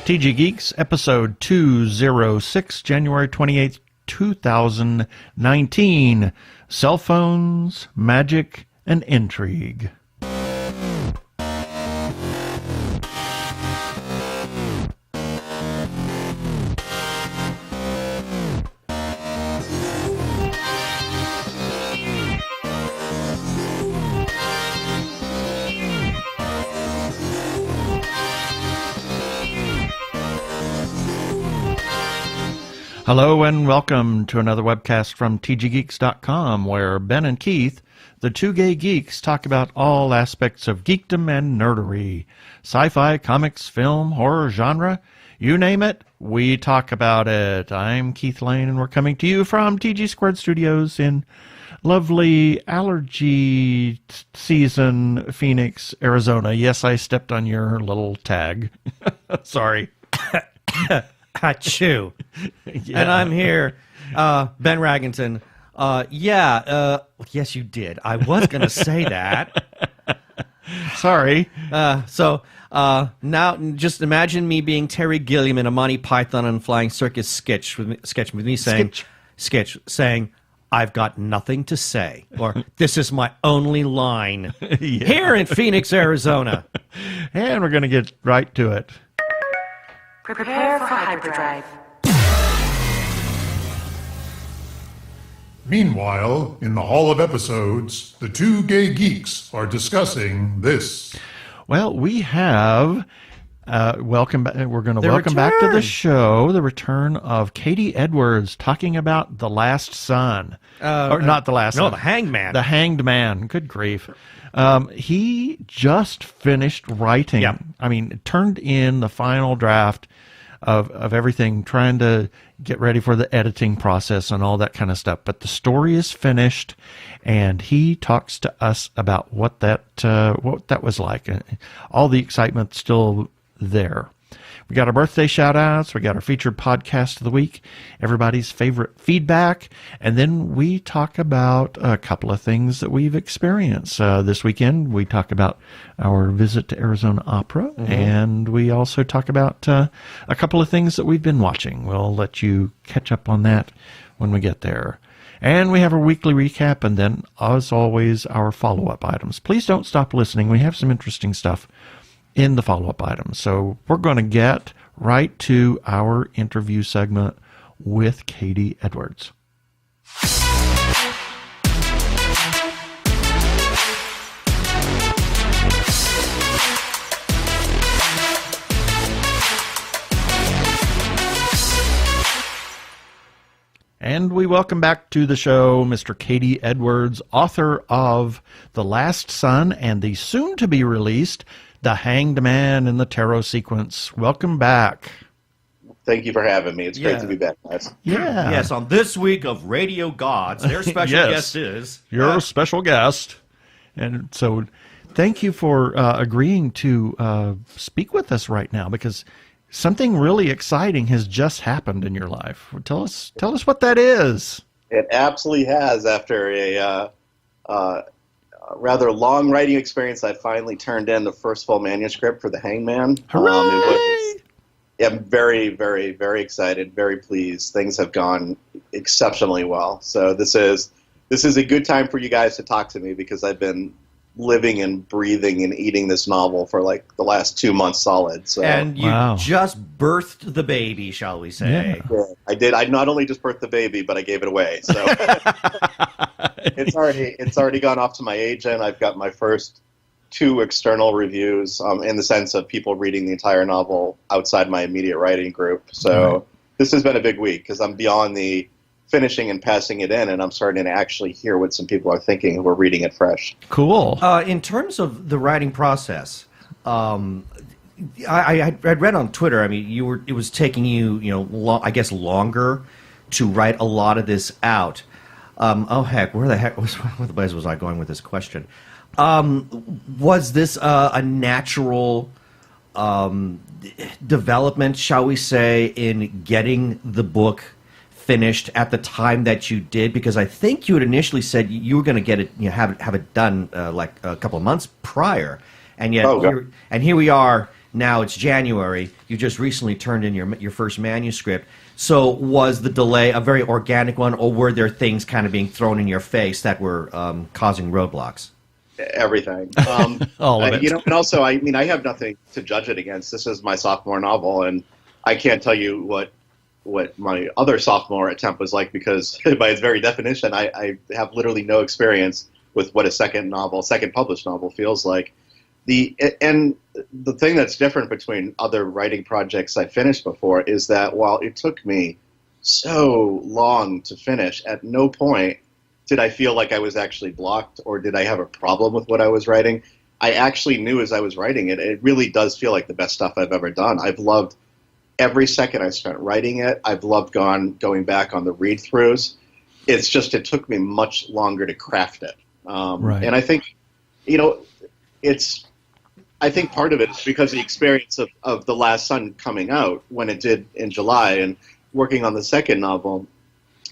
TG Geeks, episode 206, January 28th, 2019. Cell phones, magic, and intrigue. Hello and welcome to another webcast from tggeeks.com, where Ben and Keith, the Two Gay Geeks, talk about all aspects of geekdom and nerdery. Sci-fi, comics, film, horror, genre, you name it, we talk about it. I'm Keith Lane and we're coming to you from TG Squared Studios in lovely allergy season Phoenix, Arizona. Yes, I stepped on your little tag. Sorry. Achoo. Yeah. And I'm here, Ben Raggington. Yes, you did. I was going to say that. Sorry. So now just imagine me being Terry Gilliam in a Monty Python and Flying Circus sketch with me saying, I've got nothing to say, or this is my only line here in Phoenix, Arizona. And we're going to get right to it. Prepare for hyperdrive. Meanwhile, in the Hall of Episodes, the Two Gay Geeks are discussing this. Well, we have welcome back. We're going to welcome back to the show the return of Katie Edwards talking about The Last Son, or not The Last Son. No, The Hanged Man. The Hanged Man. Good grief. He just finished writing. Yep. I mean, turned in the final draft of everything, trying to get ready for the editing process and all that kind of stuff. But the story is finished, and he talks to us about what that was like. All the excitement still there. We got our birthday shout-outs. We got our featured podcast of the week, everybody's favorite feedback, and then we talk about a couple of things that we've experienced. This weekend, we talk about our visit to Arizona Opera, and we also talk about a couple of things that we've been watching. We'll let you catch up on that when we get there. And we have our weekly recap, and then, as always, our follow-up items. Please don't stop listening. We have some interesting stuff in the follow-up items. So we're going to get right to our interview segment with Katie Edwards. And we welcome back to the show Mr. Katie Edwards, author of The Last Son and the soon-to-be-released The Hanged Man in the Tarot Sequence. Welcome back. Thank you for having me. It's great to be back, guys. Yeah. Yes, on this week of Radio Gods, their special guest is... Your special guest. And so thank you for agreeing to speak with us right now, because something really exciting has just happened in your life. Tell us what that is. It absolutely has. After a rather long writing experience, I finally turned in the first full manuscript for The Hangman. Hooray! I'm very, very, very excited, very pleased. Things have gone exceptionally well. So this is a good time for you guys to talk to me, because I've been living and breathing and eating this novel for like the last 2 months solid. So. And you just birthed the baby, shall we say. Yeah, I did. I not only just birthed the baby, but I gave it away. So it's already gone off to my agent. I've got my first 2 external reviews in the sense of people reading the entire novel outside my immediate writing group. So This has been a big week, because I'm beyond the finishing and passing it in, and I'm starting to actually hear what some people are thinking who are reading it fresh. Cool. In terms of the writing process, I read on Twitter. I mean, it was taking you, I guess, longer to write a lot of this out. Where the place was I going with this question? Was this a natural development, shall we say, in getting the book finished at the time that you did? Because I think you had initially said you were going to get it, have it done like a couple of months prior, and yet here we are Now it's January. You just recently turned in your first manuscript. So was the delay a very organic one, or were there things kind of being thrown in your face that were causing roadblocks? Everything. All of it. And also, I mean, I have nothing to judge it against. This is my sophomore novel, and I can't tell you what my other sophomore attempt was like, because by its very definition, I have literally no experience with what a second published novel feels like. And the thing that's different between other writing projects I finished before is that while it took me so long to finish, at no point did I feel like I was actually blocked or did I have a problem with what I was writing. I actually knew as I was writing it, it really does feel like the best stuff I've ever done. I've loved every second I spent writing it. I've loved going back on the read-throughs. It's just, it took me much longer to craft it. Right. And I think, I think part of it is because of the experience of The Last Sun coming out when it did in July, and working on the second novel.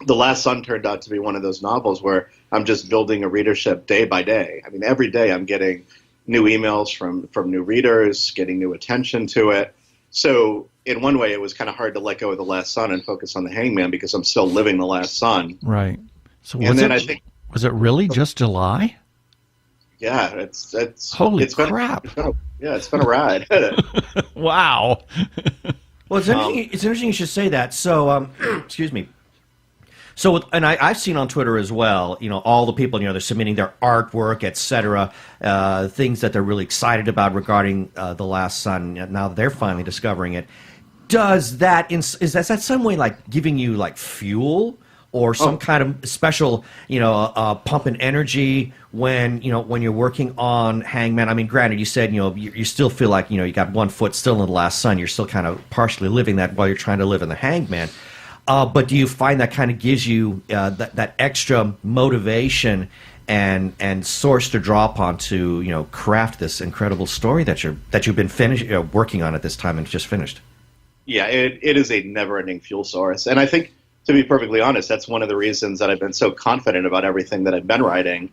The Last Sun turned out to be one of those novels where I'm just building a readership day by day. I mean, every day I'm getting new emails from new readers, getting new attention to it. So in one way, it was kind of hard to let go of The Last Sun and focus on The Hangman because I'm still living The Last Sun. Right. So was it really just July? Yeah, it's holy it's crap. It's been a ride. Wow. Well, it's interesting you should say that. So, excuse me. So, and I've seen on Twitter as well, all the people, they're submitting their artwork, etc., things that they're really excited about regarding The Last Sun. Now that they're finally discovering it. Is that some way like giving you like fuel or some kind of special, pump in energy when you're working on Hangman? I mean, granted, you said, you still feel like, you got one foot still in The Last Sun. You're still kind of partially living that while you're trying to live in the Hangman. But do you find that kind of gives you that extra motivation and source to draw upon to craft this incredible story that you've been working on at this time and just finished? Yeah, it is a never-ending fuel source, and I think, to be perfectly honest, that's one of the reasons that I've been so confident about everything that I've been writing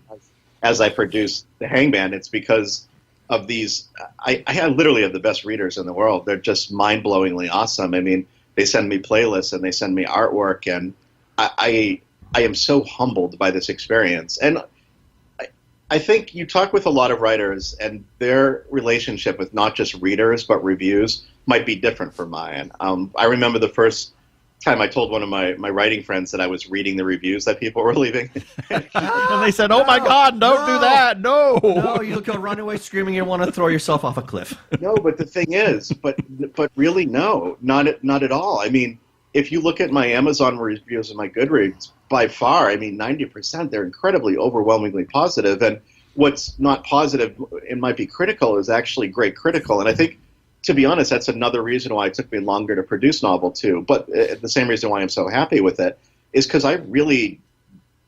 as I produce The Hangman. It's because of these. I literally have the best readers in the world. They're just mind-blowingly awesome. I mean, they send me playlists and they send me artwork, and I am so humbled by this experience. And I think you talk with a lot of writers, and their relationship with not just readers but reviews might be different from mine. I remember the first time I told one of my writing friends that I was reading the reviews that people were leaving. And they said, "Oh my God, don't do that. No. No, you'll go run away screaming and want to throw yourself off a cliff." No, but the thing is, but really, no, not at all. I mean, if you look at my Amazon reviews and my Goodreads, by far, I mean, 90%, they're incredibly overwhelmingly positive. And what's not positive, it might be critical, is actually great critical. And I think, to be honest, that's another reason why it took me longer to produce novel 2. But the same reason why I'm so happy with it is because I really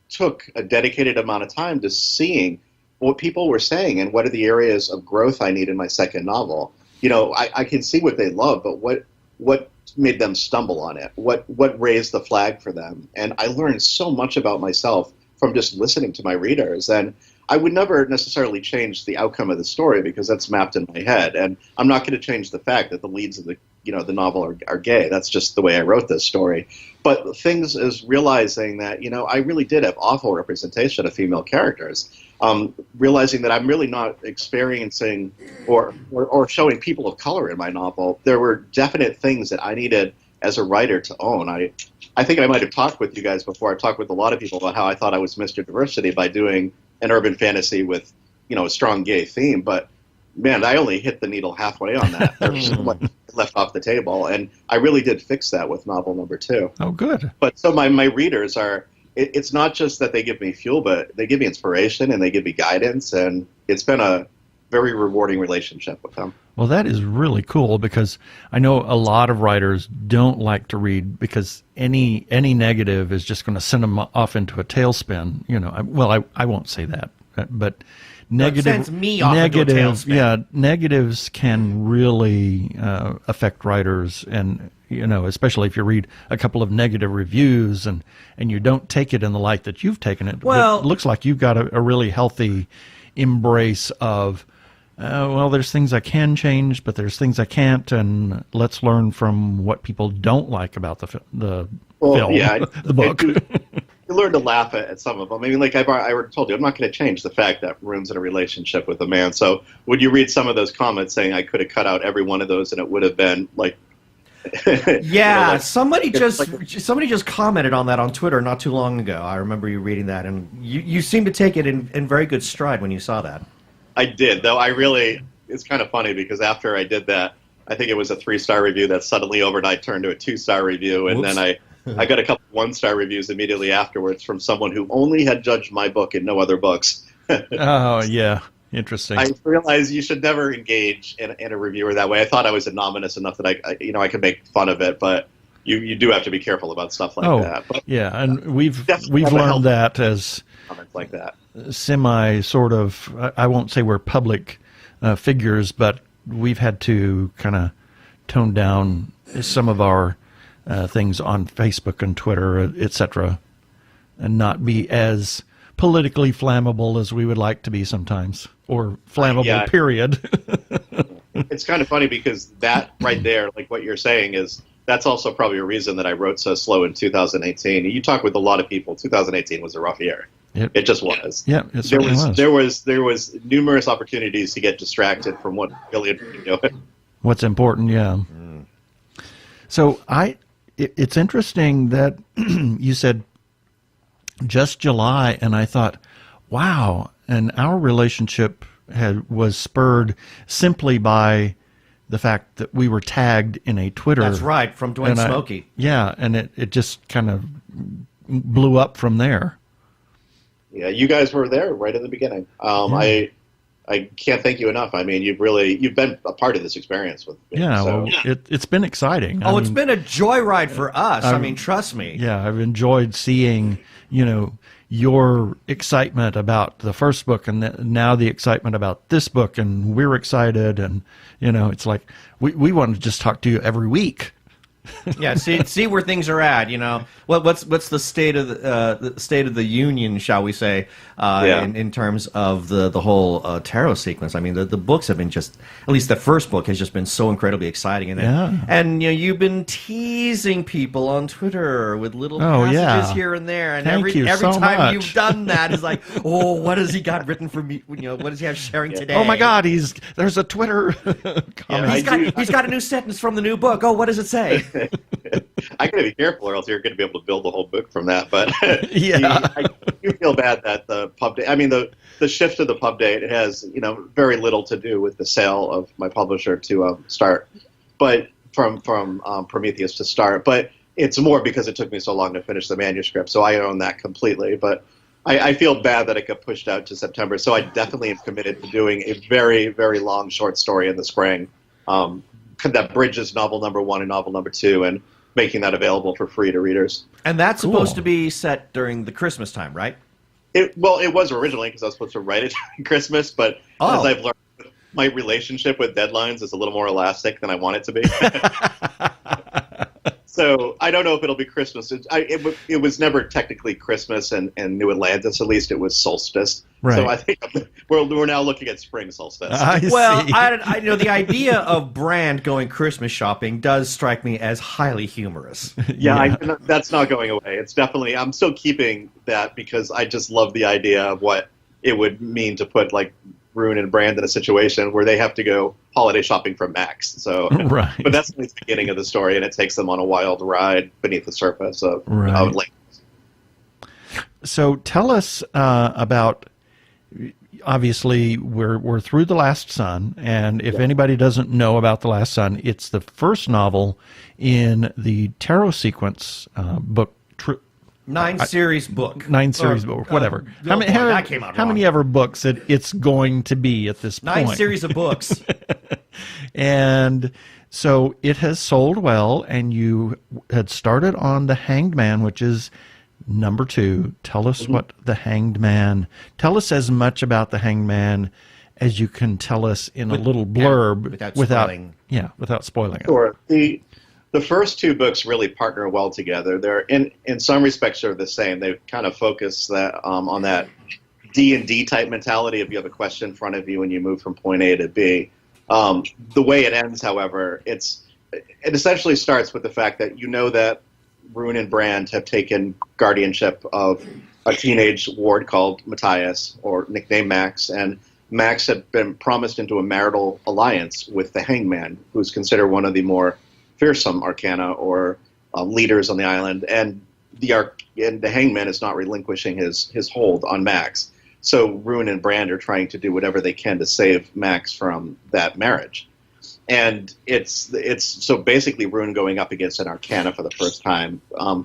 took a dedicated amount of time to seeing what people were saying and what are the areas of growth I need in my second novel. I can see what they love, but what made them stumble on it? What raised the flag for them? And I learned so much about myself from just listening to my readers. And I would never necessarily change the outcome of the story because that's mapped in my head. And I'm not going to change the fact that the leads of the novel are gay. That's just the way I wrote this story. But things is realizing that, I really did have awful representation of female characters. Realizing that I'm really not experiencing or showing people of color in my novel. There were definite things that I needed as a writer to own. I think I might have talked with you guys before. I talked with a lot of people about how I thought I was Mr. Diversity by doing an urban fantasy with, a strong gay theme. But, man, I only hit the needle halfway on that. There's so much left off the table. And I really did fix that with novel number 2. Oh, good. But so my readers are, it's not just that they give me fuel, but they give me inspiration and they give me guidance. And it's been a very rewarding relationship with them. Well, that is really cool because I know a lot of writers don't like to read because any negative is just going to send them off into a tailspin. I won't say that, but negatives can really affect writers, and especially if you read a couple of negative reviews and you don't take it in the light that you've taken it. Well, it looks like you've got a really healthy embrace of well, there's things I can change, but there's things I can't, and let's learn from what people don't like about the film, Yeah, the book. You learn to laugh at some of them. I mean, like I already told you, I'm not going to change the fact that Rune's in a relationship with a man. So would you read some of those comments saying I could have cut out every one of those and it would have been like... Yeah, somebody just commented on that on Twitter not too long ago. I remember you reading that, and you seemed to take it in very good stride when you saw that. I did, though. It's kind of funny because after I did that, I think it was a 3-star review that suddenly overnight turned to a 2-star review, and then I got a couple 1-star reviews immediately afterwards from someone who only had judged my book and no other books. Oh, yeah. Interesting. I realized you should never engage in a reviewer that way. I thought I was anonymous enough that I could make fun of it, but you do have to be careful about stuff like that. But, yeah, and we've learned that as comments like that. Semi sort of, I won't say we're public figures, but we've had to kind of tone down some of our things on Facebook and Twitter, etc., and not be as politically flammable as we would like to be sometimes, or flammable, period. It's kind of funny because that right there, like what you're saying, that's also probably a reason that I wrote so slow in 2018. You talk with a lot of people. 2018 was a rough year. It just was. Yeah, it certainly was. There was numerous opportunities to get distracted from what really what's important. Yeah. So it's interesting that you said just July, and I thought, wow, and our relationship was spurred simply by the fact that we were tagged in a Twitter. That's right, from Dwayne Smokey. Yeah, and it just kind of blew up from there. Yeah, you guys were there right in the beginning. I can't thank you enough. I mean, you've been a part of this experience with me. Yeah, so. Well, it's been exciting. It's been a joyride for us. I mean, trust me. Yeah, I've enjoyed seeing, your excitement about the first book and now the excitement about this book, and we're excited, and, it's like we want to just talk to you every week. Yeah, see where things are at. What's the state of the union, shall we say, in terms of the whole tarot sequence. I mean, the books have been at least the first book has just been so incredibly exciting, and you've been teasing people on Twitter with little passages here and there, and every time you've done that is like, oh, what has he got written for me? What does he have sharing today? Oh my God, there's a Twitter comment. He's got a new sentence from the new book. Oh, what does it say? I gotta be careful, or else you're going to be able to build the whole book from that. But I do feel bad that the pub date. I mean, the shift of the pub date has very little to do with the sale of my publisher to start, but from Prometheus to start. But it's more because it took me so long to finish the manuscript, so I own that completely. But I feel bad that it got pushed out to September. So I definitely am committed to doing a very, very long short story in the spring. That bridges novel number 1 and novel number 2, and making that available for free to readers. And that's supposed to be set during the Christmas time, right? It was originally, because I was supposed to write it during Christmas, but as I've learned, my relationship with deadlines is a little more elastic than I want it to be. So I don't know if it'll be Christmas. It was never technically Christmas in New Atlantis. At least it was solstice. Right. So I think we're now looking at spring solstice. I the idea of Brand going Christmas shopping does strike me as highly humorous. That's not going away. It's definitely, I'm still keeping that because I just love the idea of what it would mean to put like Rune and Brand in a situation where they have to go holiday shopping for Max. So, right. But that's the beginning of the story, and it takes them on a wild ride beneath the surface of Lake. So tell us about. Obviously, we're through The Last Sun, and if anybody doesn't know about The Last Sun, it's the first novel in the Tarot Sequence book. 9-series book. 9-series book, whatever. How many ever books it's going to be at this point? 9 series of books. And so it has sold well, and you had started on The Hanged Man, which is number 2. Tell us what The Hanged Man. Tell us as much about The Hanged Man as you can tell us in a little blurb without spoiling it. Sure. The first 2 books really partner well together. They're in some respects they're the same. They kind of focus that on that D&D type mentality if you have a question in front of you and you move from point A to B. The way it ends, however, it essentially starts with the fact that you know that Rune and Brand have taken guardianship of a teenage ward called Matthias, or nicknamed Max, and Max had been promised into a marital alliance with the Hangman, who's considered one of the more fearsome arcana or leaders on the island, and the Hangman is not relinquishing his hold on Max. So Rune and Brand are trying to do whatever they can to save Max from that marriage. And it's so basically Rune going up against an arcana for the first time,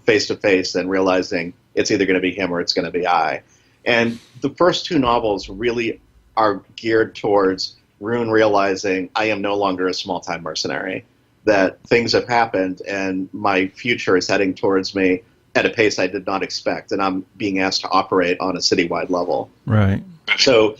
face to face, and realizing it's either going to be him or it's going to be I. And the first two novels really are geared towards Rune realizing I am no longer a small-time mercenary, that things have happened and my future is heading towards me at a pace I did not expect, and I'm being asked to operate on a citywide level. Right. So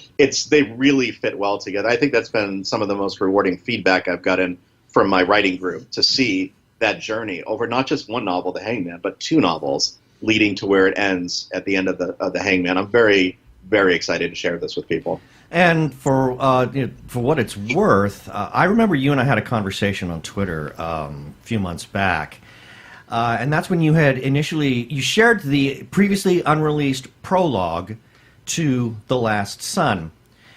they really fit well together. I think that's been some of the most rewarding feedback I've gotten from my writing group, to see that journey over not just one novel, The Hangman, but two novels leading to where it ends at the end of the Hangman. I'm very, very excited to share this with people. And for what it's worth, I remember you and I had a conversation on Twitter a few months back. And that's when you shared the previously unreleased prologue to The Last Sun.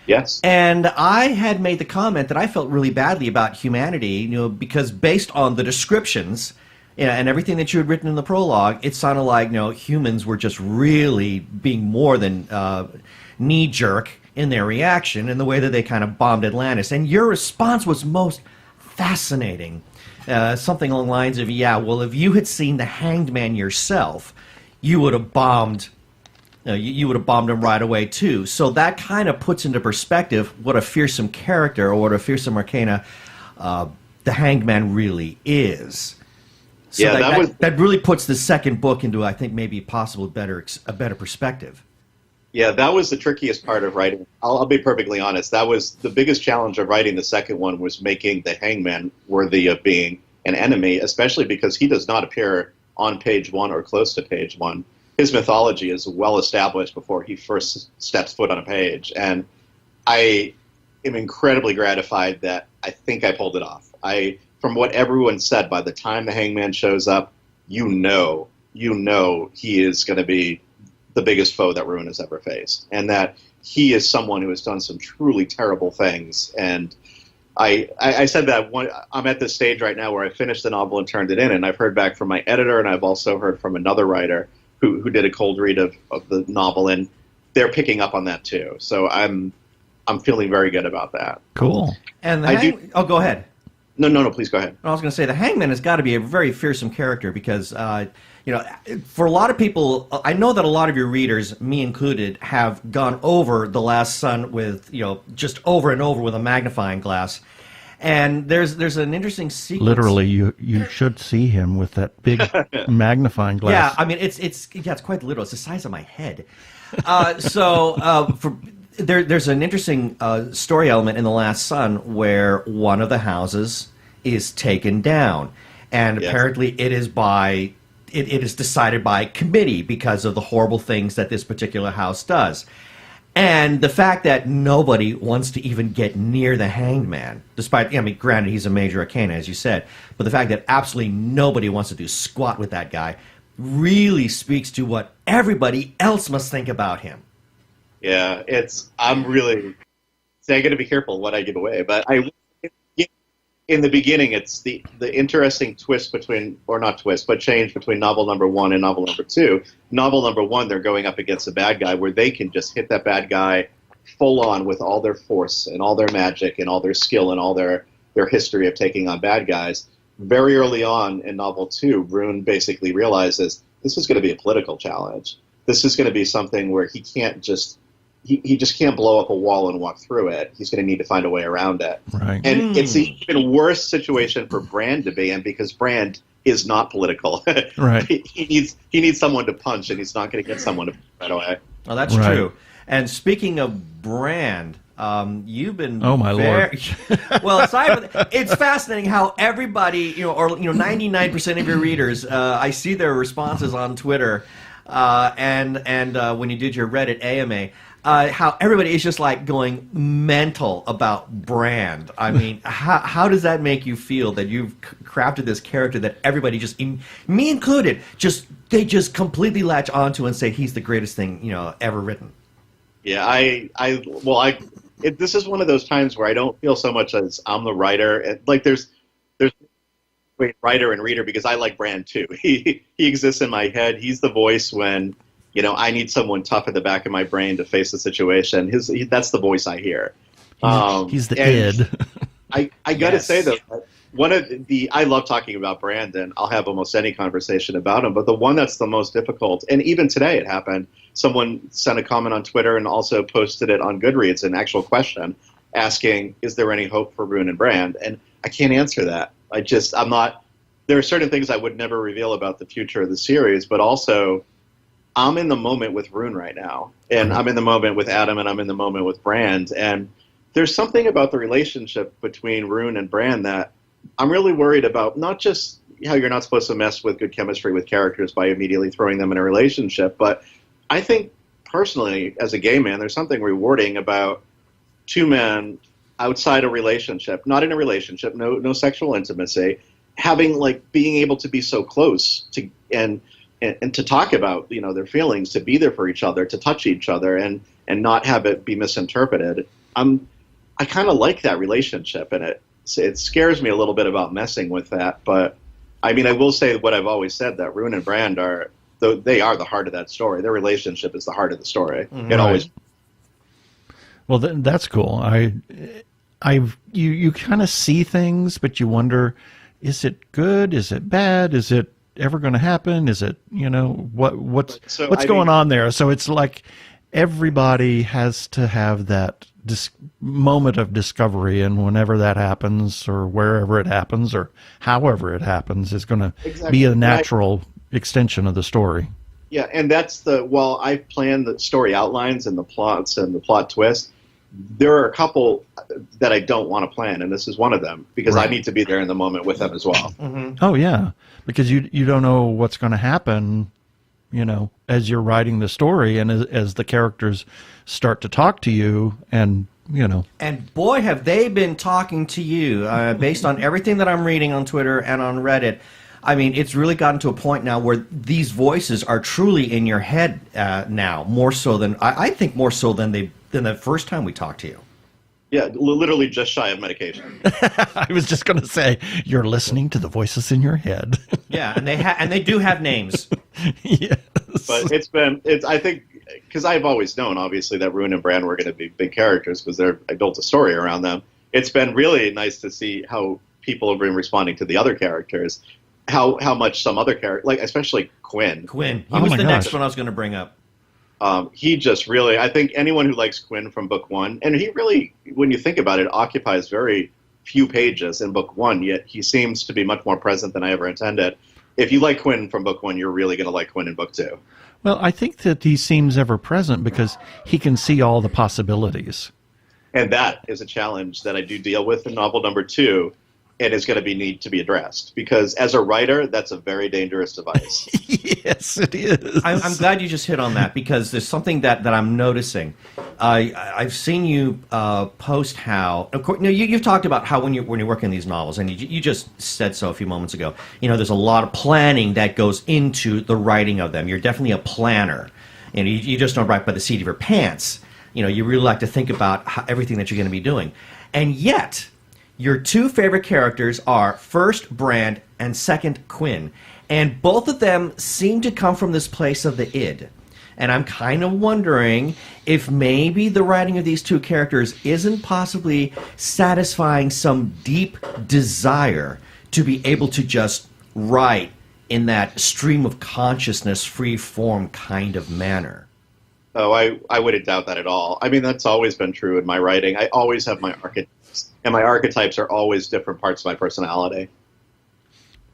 Yes. And I had made the comment that I felt really badly about humanity, because based on the descriptions and everything that you had written in the prologue, it sounded like humans were just really being more than knee-jerk in their reaction and the way that they kind of bombed Atlantis. And your response was most fascinating. Something along the lines of, if you had seen the Hanged Man yourself, you would have bombed. You would have bombed him right away too. So that kind of puts into perspective what a fearsome character or what a fearsome arcana the Hanged Man really is. So that really puts the second book into, I think, maybe possible a better perspective. Yeah, that was the trickiest part of writing. I'll be perfectly honest. That was the biggest challenge of writing the second one, was making the Hangman worthy of being an enemy, especially because he does not appear on page one or close to page one. His mythology is well established before he first steps foot on a page. And I am incredibly gratified that I think I pulled it off. From what everyone said, by the time the Hangman shows up, you know he is going to be the biggest foe that Rune has ever faced, and that he is someone who has done some truly terrible things. And I said that I'm at this stage right now where I finished the novel and turned it in, and I've heard back from my editor, and I've also heard from another writer who did a cold read of the novel, and they're picking up on that too. So I'm feeling very good about that. Cool. And go ahead. No, please go ahead. I was going to say the Hangman has got to be a very fearsome character because, for a lot of people, I know that a lot of your readers, me included, have gone over The Last Sun with, just over and over with a magnifying glass. And there's an interesting sequence. Literally, you should see him with that big magnifying glass. Yeah, I mean, it's quite literal. It's the size of my head. There's an interesting story element in The Last Sun where one of the houses is taken down, and apparently it is decided by committee because of the horrible things that this particular house does. And the fact that nobody wants to even get near the Hanged Man, despite, granted, he's a major arcana, as you said, but the fact that absolutely nobody wants to do squat with that guy really speaks to what everybody else must think about him. Yeah, I'm really saying, I got to be careful what I give away, but in the beginning, it's the interesting twist change between novel number one and novel number two. Novel number one, they're going up against a bad guy where they can just hit that bad guy full on with all their force and all their magic and all their skill and all their history of taking on bad guys. Very early on in novel two, Rune basically realizes this is going to be a political challenge. This is going to be something where he can't just he just can't blow up a wall and walk through it. He's going to need to find a way around it. Right. And it's an even worse situation for Brand to be in because Brand is not political. Right. He needs someone to punch, and he's not going to get someone to punch right away. Well, that's true. And speaking of Brand, you've been Lord. Well, it's fascinating how everybody, 99% of your readers, I see their responses on Twitter, and when you did your Reddit AMA. how everybody is just like going mental about Brand. I mean, how does that make you feel that you've crafted this character that everybody just, me included, they just completely latch onto and say he's the greatest thing ever written? Yeah, this is one of those times where I don't feel so much as I'm the writer. Like there's great writer and reader because I like Brand too. He exists in my head. He's the voice when I need someone tough at the back of my brain to face the situation. That's the voice I hear. He's the id. I got to say though, I love talking about Brand, and I'll have almost any conversation about him. But the one that's the most difficult, and even today it happened. Someone sent a comment on Twitter and also posted it on Goodreads, an actual question asking, "Is there any hope for Rune and Brand?" And I can't answer that. I'm not. There are certain things I would never reveal about the future of the series, but also, I'm in the moment with Rune right now, and I'm in the moment with Adam, and I'm in the moment with Brand, and there's something about the relationship between Rune and Brand that I'm really worried about. Not just how you're not supposed to mess with good chemistry with characters by immediately throwing them in a relationship, but I think personally, as a gay man, there's something rewarding about two men outside a relationship, not in a relationship, no sexual intimacy, being able to be so close to and to talk about their feelings, to be there for each other, to touch each other, and not have it be misinterpreted. I kind of like that relationship, and it scares me a little bit about messing with that. But I mean, I will say what I've always said, that Rune and Brand are the heart of that story. Their relationship is the heart of the story. Mm-hmm. It always. Well, that's cool. You kind of see things, but you wonder, is it good? Is it bad? Is it ever going to happen? Is it, what's going on there? So it's like everybody has to have that moment of discovery, and whenever that happens, or wherever it happens, or however it happens, is going to be a natural extension of the story. Yeah, and that's while I plan the story outlines and the plots and the plot twist, there are a couple that I don't want to plan, and this is one of them, because I need to be there in the moment with them as well. Mm-hmm. Oh, yeah, because you don't know what's going to happen, as you're writing the story, and as the characters start to talk to you, and, And boy, have they been talking to you, based on everything that I'm reading on Twitter and on Reddit. I mean, it's really gotten to a point now where these voices are truly in your head now, more so than, I think more so than the first time we talked to you. Yeah, literally just shy of medication. I was just going to say, you're listening to the voices in your head. Yeah, and they do have names. Yes. But I think, because I've always known, obviously, that Rune and Brand were going to be big characters, because I built a story around them. It's been really nice to see how people have been responding to the other characters, how much some other characters, like especially Quinn. He was the next one I was going to bring up. He just really, I think anyone who likes Quinn from book one, and he really, when you think about it, occupies very few pages in book one, yet he seems to be much more present than I ever intended. If you like Quinn from book one, you're really going to like Quinn in book two. Well, I think that he seems ever present because he can see all the possibilities. And that is a challenge that I do deal with in novel number two, and is going to need to be addressed, because as a writer, that's a very dangerous device. Yes, it is. I'm glad you just hit on that, because there's something that I'm noticing. I've seen you post how, of course, you've talked about how when you're working these novels, and you just said so a few moments ago, there's a lot of planning that goes into the writing of them. You're definitely a planner, and you just don't write by the seat of your pants. You really like to think about everything that you're going to be doing. And yet, your two favorite characters are first Brand and second Quinn. And both of them seem to come from this place of the id. And I'm kind of wondering if maybe the writing of these two characters isn't possibly satisfying some deep desire to be able to just write in that stream of consciousness, free-form kind of manner. Oh, I wouldn't doubt that at all. I mean, that's always been true in my writing. I always have my archetypes, and my archetypes are always different parts of my personality.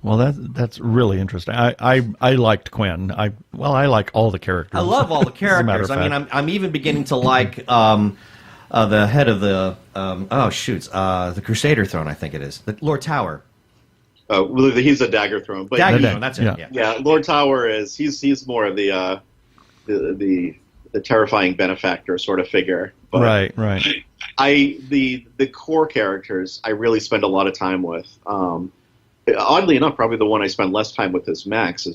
Well, that's really interesting. I liked Quinn. I like all the characters. I love all the characters. I mean, I'm even beginning to like the head of the the Crusader throne. I think it is the Lord Tower. Well, he's a Dagger Throne, but Dagger Throne. That's it. Yeah. Lord Tower is he's more of the the terrifying benefactor sort of figure. But right. the core characters I really spend a lot of time with. Oddly enough, probably the one I spend less time with is Max,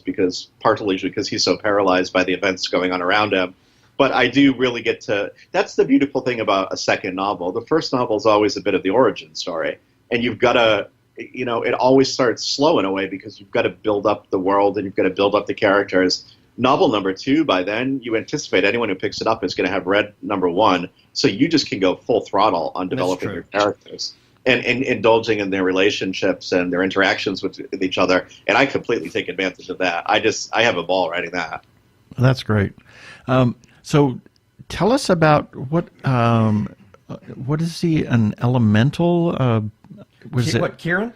partly because he's so paralyzed by the events going on around him. But I do really get to. That's the beautiful thing about a second novel. The first novel is always a bit of the origin story, and you've got to. It always starts slow in a way because you've got to build up the world and you've got to build up the characters. Novel number 2, by then, you anticipate anyone who picks it up is going to have read number 1, so you just can go full throttle on developing your characters and indulging in their relationships and their interactions with each other. And I completely take advantage of that. I have a ball writing that. That's great. So tell us about what is he, an elemental? What, Kieran?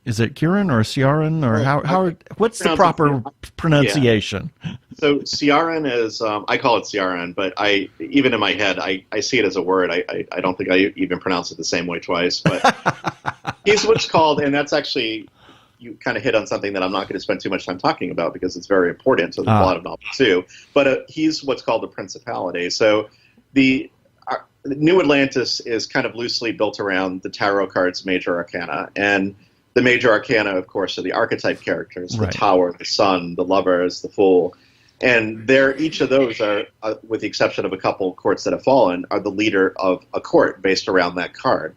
Is it Kieran or Ciaran or how? What's the proper pronunciation? Yeah. So Ciaran is I call it Ciaran, but even in my head I see it as a word. I don't think I even pronounce it the same way twice. But he's what's called, and that's actually you kind of hit on something that I'm not going to spend too much time talking about because it's very important to the plot of novel 2. But he's what's called the principality. So the New Atlantis is kind of loosely built around the tarot cards major arcana, and the major arcana, of course, are the archetype characters: the Tower, the Sun, the Lovers, the Fool, and each of those are, with the exception of a couple courts that have fallen, are the leader of a court based around that card.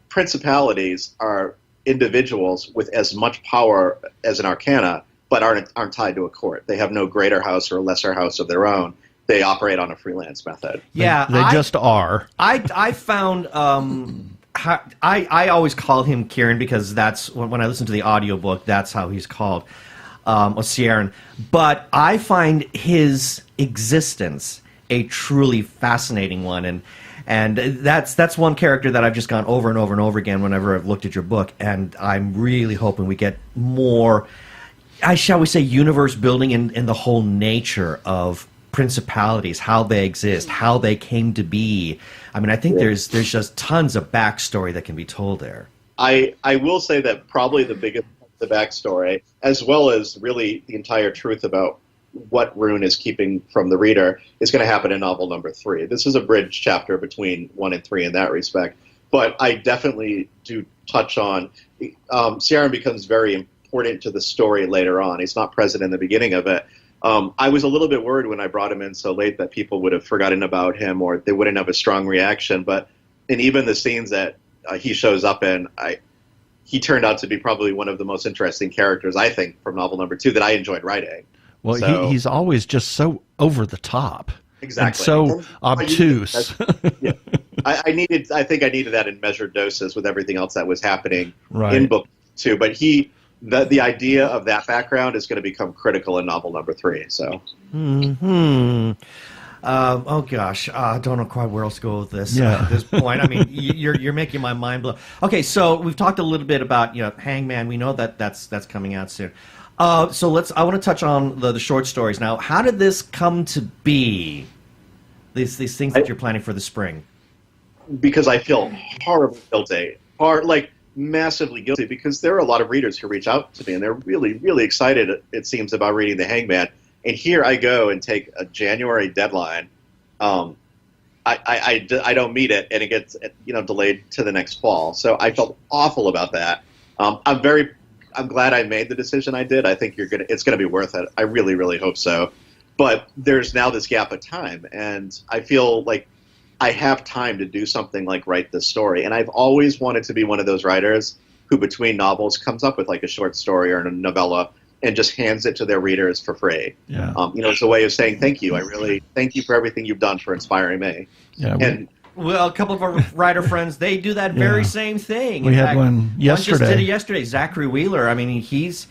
Principalities are individuals with as much power as an arcana, but aren't tied to a court. They have no greater house or lesser house of their own. They operate on a freelance method. Yeah, they just are. I found I always call him Kieran because that's when I listen to the audiobook, that's how he's called, or Ciaran. But I find his existence a truly fascinating one, and that's one character that I've just gone over and over and over again whenever I've looked at your book, and I'm really hoping we get more, shall we say, universe building in the whole nature of principalities, how they exist, how they came to be. I mean, I think there's just tons of backstory that can be told there. I will say that probably the biggest the backstory, as well as really the entire truth about what Rune is keeping from the reader, is going to happen in novel number 3. This is a bridge chapter between 1 and 3 in that respect. But I definitely do touch on Ciaran becomes very important to the story later on. He's not present in the beginning of it. I was a little bit worried when I brought him in so late that people would have forgotten about him or they wouldn't have a strong reaction. But in even the scenes that he shows up in, he turned out to be probably one of the most interesting characters, I think, from novel number 2 that I enjoyed writing. Well, so, he's always just so over the top. Exactly. And so obtuse. Yeah. I think I needed that in measured doses with everything else that was happening right. in book 2. But the idea of that background is going to become critical in novel number 3. So. Oh gosh, I don't know quite where else to go with this at this point. I mean, you're making my mind blow. Okay, so we've talked a little bit about Hangman. We know that's coming out soon. So I want to touch on the short stories now. How did this come to be? These things that you're planning for the spring. Because I feel horribly guilty, massively guilty, because there are a lot of readers who reach out to me and they're really, really excited, it seems, about reading The Hangman. And here I go and take a January deadline. I don't meet it, and it gets delayed to the next fall. So I felt awful about that. I'm glad I made the decision I did. I think it's gonna be worth it. I really, really hope so. But there's now this gap of time, and I feel like I have time to do something like write this story. And I've always wanted to be one of those writers who, between novels, comes up with like a short story or a novella and just hands it to their readers for free. Yeah. It's a way of saying thank you. I really thank you for everything you've done for inspiring me. Yeah. Well, a couple of our writer friends, they do that very same thing. We had one yesterday. One just did it yesterday. Zachary Wheeler. I mean, he's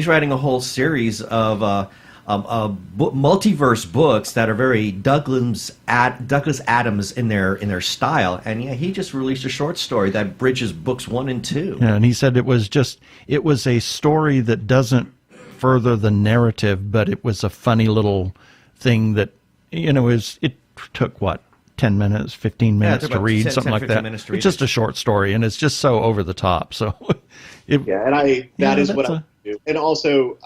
writing a whole series of multiverse books that are very Douglas Adams in their style, and he just released a short story that bridges books 1 and 2. Yeah, and he said it was a story that doesn't further the narrative, but it was a funny little thing that it took 10 minutes, 15 minutes to read, something like that. It's just a short story, and it's just so over the top. So, that is what I do. And also,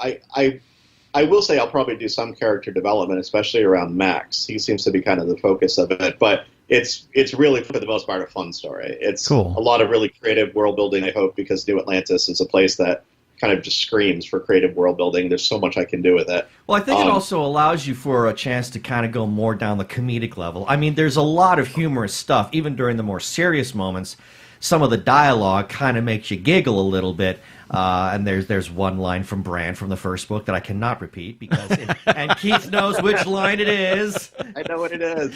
I will say I'll probably do some character development, especially around Max. He seems to be kind of the focus of it, but it's really, for the most part, a fun story. It's Cool. a lot of really creative world building, I hope, because New Atlantis is a place that kind of just screams for creative world building. There's so much I can do with it. Well, I think it also allows you for a chance to kind of go more down the comedic level. I mean, there's a lot of humorous stuff, even during the more serious moments. Some of the dialogue kind of makes you giggle a little bit. And there's one line from Bran from the first book that I cannot repeat and Keith knows which line it is. I know what it is.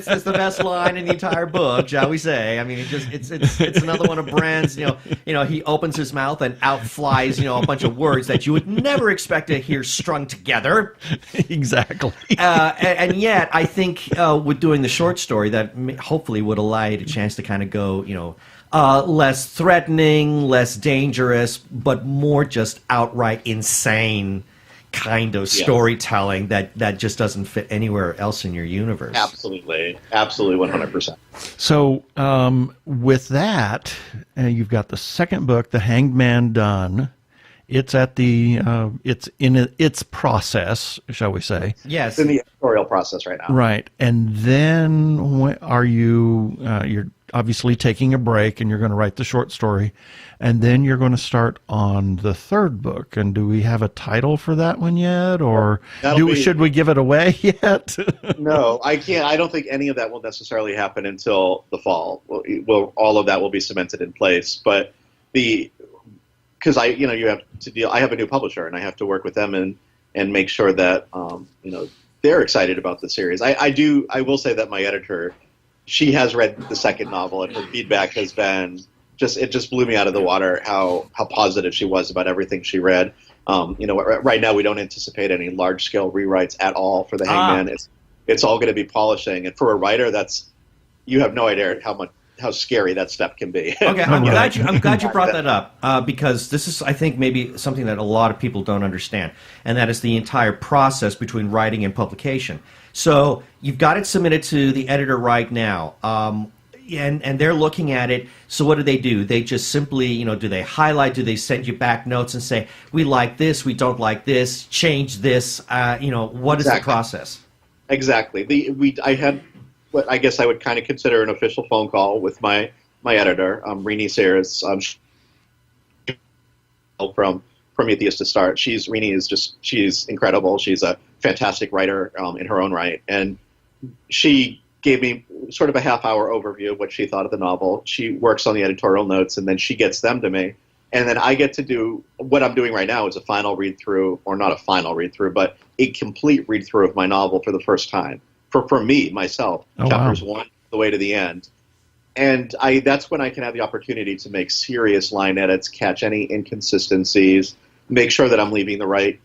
It's the best line in the entire book, shall we say? I mean, it's another one of Bran's. You know, he opens his mouth and out flies a bunch of words that you would never expect to hear strung together. Exactly. And yet, I think with doing the short story, that hopefully would allow you a chance to kind of go, less threatening, less dangerous, but more just outright insane kind of storytelling that just doesn't fit anywhere else in your universe. Absolutely. Absolutely, 100%. So with that, you've got the second book, The Hanged Man, done. It's at the it's in its process, shall we say? Yes, it's in the editorial process right now. Right, and then are you? You're obviously taking a break, and you're going to write the short story, and then you're going to start on the third book. And do we have a title for that one yet, or should we give it away yet? No, I can't. I don't think any of that will necessarily happen until the fall. All of that will be cemented in place, but because you have to deal. I have a new publisher, and I have to work with them and make sure that they're excited about the series. I will say that my editor, she has read the second novel, and her feedback has been it just blew me out of the water how positive she was about everything she read. Right now we don't anticipate any large scale rewrites at all for the Hangman. It's all going to be polishing, and for a writer, you have no idea how scary that step can be. Okay, I'm glad you brought that up because this is, I think, maybe something that a lot of people don't understand, and that is the entire process between writing and publication. So you've got it submitted to the editor right now, and they're looking at it. So what do? They just simply, do they highlight? Do they send you back notes and say, we like this, we don't like this, change this? What is the process? Exactly. I had what I guess I would kind of consider an official phone call with my editor, Rini Sayers, from Prometheus to Start. She's incredible. She's a fantastic writer in her own right, and she gave me sort of a half-hour overview of what she thought of the novel. She works on the editorial notes, and then she gets them to me, and then I get to do what I'm doing right now is a final read-through, or not a final read-through, but a complete read-through of my novel for the first time. For me, myself, chapters 1 the way to the end. And that's when I can have the opportunity to make serious line edits, catch any inconsistencies, make sure that I'm leaving the right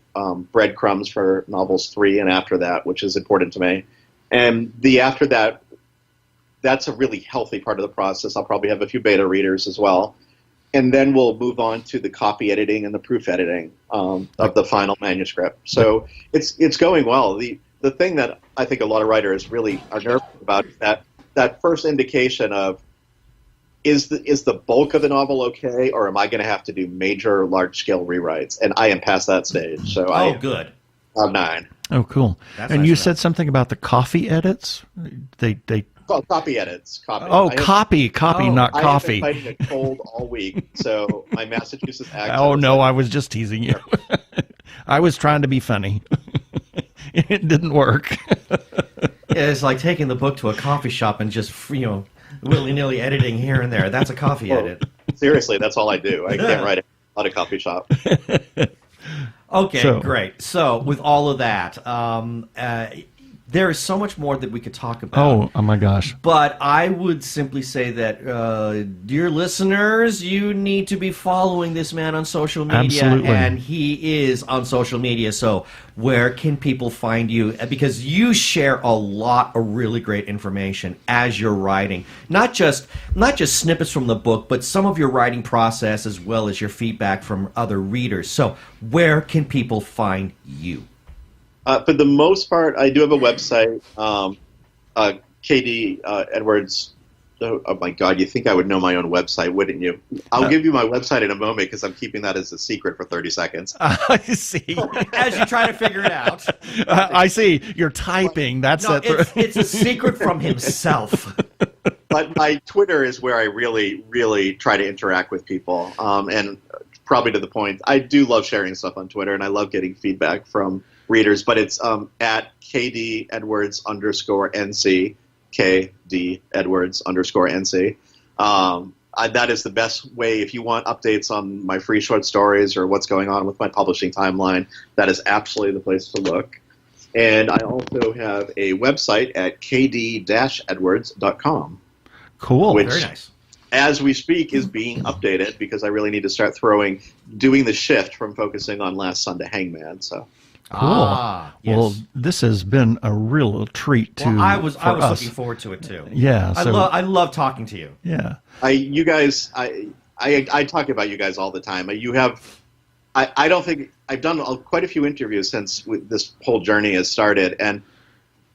breadcrumbs for novels 3 and after that, which is important to me. And after that, that's a really healthy part of the process. I'll probably have a few beta readers as well. And then we'll move on to the copy editing and the proof editing of the final manuscript. So it's going well. The thing that I think a lot of writers really are nervous about is that first indication of is the bulk of the novel okay, or am I going to have to do major, large-scale rewrites? And I am past that stage. So good. I'm 9. Oh, cool. That's and nice you to know. said something about the coffee edits? They Copy edits. Copy. Copy, not coffee. I have been fighting a cold all week, so my Massachusetts accent. Oh, no, I was just teasing you. I was trying to be funny. It didn't work. Yeah, it's like taking the book to a coffee shop and just, willy-nilly editing here and there. That's a coffee edit. Seriously, that's all I do. I can't write at a coffee shop. Okay, great. So with all of that, there is so much more that we could talk about. Oh my gosh. But I would simply say that, dear listeners, you need to be following this man on social media. Absolutely. And he is on social media. So where can people find you? Because you share a lot of really great information as you're writing. Not just snippets from the book, but some of your writing process as well as your feedback from other readers. So where can people find you? For the most part, I do have a website, Oh my God! You think I would know my own website, wouldn't you? I'll give you my website in a moment because I'm keeping that as a secret for 30 seconds. I see. As you try to figure it out. I see. You're typing. That's No, it. it's a secret from himself. But my Twitter is where I really, really try to interact with people. And probably to the point, I do love sharing stuff on Twitter, and I love getting feedback from readers. But it's at KD Edwards _NC. KD Edwards _NC. That is the best way if you want updates on my free short stories or what's going on with my publishing timeline. That is absolutely the place to look. And I also have a website at kd-edwards.com. Cool. Which, Very nice. as we speak, is being updated because I really need to start doing the shift from focusing on Last Son to Hangman. So. Cool. Yes. Well, this has been a real treat to. Well, I was for us. looking forward to it too. Yeah, I love talking to you. Yeah. You guys, I talk about you guys all the time. You have, I don't think I've done quite a few interviews since this whole journey has started, and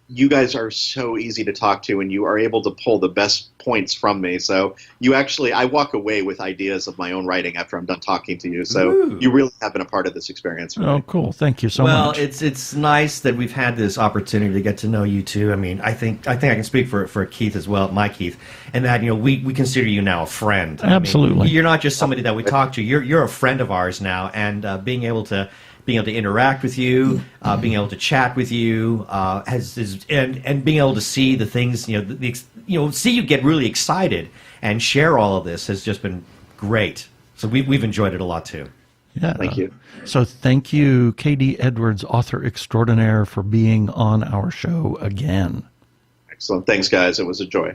you guys are so easy to talk to, and you are able to pull the best points from me. So I walk away with ideas of my own writing after I'm done talking to you. So you really have been a part of this experience for me. Oh, cool. Thank you so much. Well, it's nice that we've had this opportunity to get to know you too. I mean, I think I can speak for Keith as well, my Keith, and that we consider you now a friend. Absolutely. I mean, you're not just somebody that we talk to. You're a friend of ours now, and being able to interact with you, being able to chat with you, and being able to see the things, see you get really excited and share all of this has just been great. So we've enjoyed it a lot too. Yeah. Thank you. So thank you, KD Edwards, author extraordinaire, for being on our show again. Excellent. Thanks, guys. It was a joy.